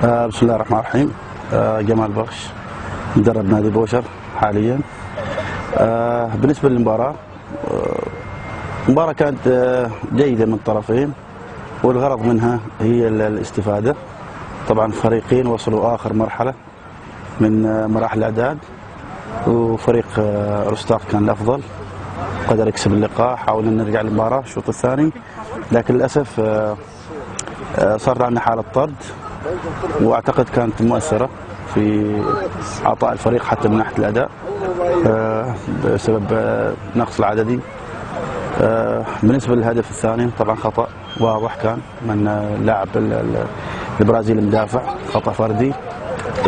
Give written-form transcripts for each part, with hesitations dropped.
بسم الله الرحمن الرحيم. جمال بخش، مدرب نادي بوشر حاليا. بالنسبة للمباراة، المباراة كانت جيدة من الطرفين، والغرض منها هي الاستفادة. طبعا فريقين وصلوا آخر مرحلة من مراحل الإعداد، وفريق روستار كان الأفضل، قدر يكسب اللقاء. حاولنا نرجع للمباراة الشوط الثاني، لكن للأسف صار عندنا حالة طرد، واعتقد كانت مؤثرة في عطاء الفريق حتى من ناحية الأداء بسبب نقص العددي. بالنسبة للهدف الثاني طبعا خطأ واضح كان من اللاعب البرازيلي المدافع، خطأ فردي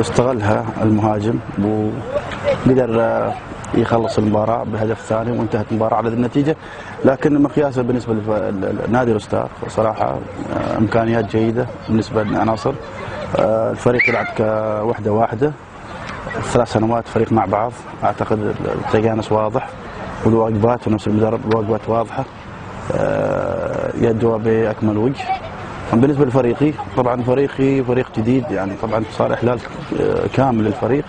استغلها المهاجم وقدر يخلص المباراة بالهدف الثاني، وانتهت المباراة على النتيجة. لكن مقياسه بالنسبة لنادي روستار صراحة إمكانيات جيدة بالنسبة للعناصر. الفريق يلعب كوحدة واحدة، 3 سنوات فريق مع بعض، أعتقد التجانس واضح، والواجبات ونفس المدرب الواجبات واضحة، يدعو بأكمل وجه. بالنسبة لفريقي، طبعا فريقي فريق جديد، يعني طبعا صار إحلال كامل للفريق،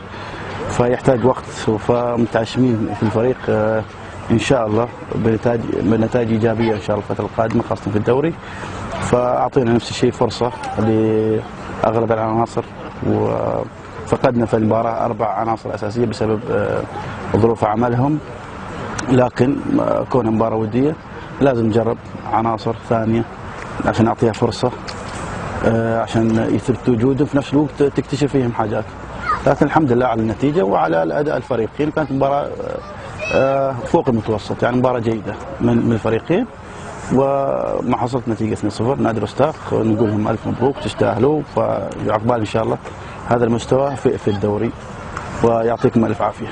فيحتاج وقت، فمتعشمين في الفريق إن شاء الله بنتائج إيجابية إن شاء الله الفترة القادمة، خاصة في الدوري. فأعطينا نفس الشيء فرصة لأغلب العناصر، وفقدنا في المباراة 4 عناصر أساسية بسبب ظروف عملهم، لكن كونها مباراة ودية لازم نجرب عناصر ثانية عشان نعطيها فرصة، عشان يثبت وجودهم، في نفس الوقت تكتشف فيهم حاجات. لكن الحمد لله على النتيجة وعلى الأداء الفريقين، كانت مباراة فوق المتوسط، يعني مباراة جيدة من الفريقين. وما حصلت نتيجة 2-0 نادي روستار، نقول لهم ألف مبروك، تستاهلوا، فعقبال إن شاء الله هذا المستوى في الدوري، ويعطيكم ألف عافية.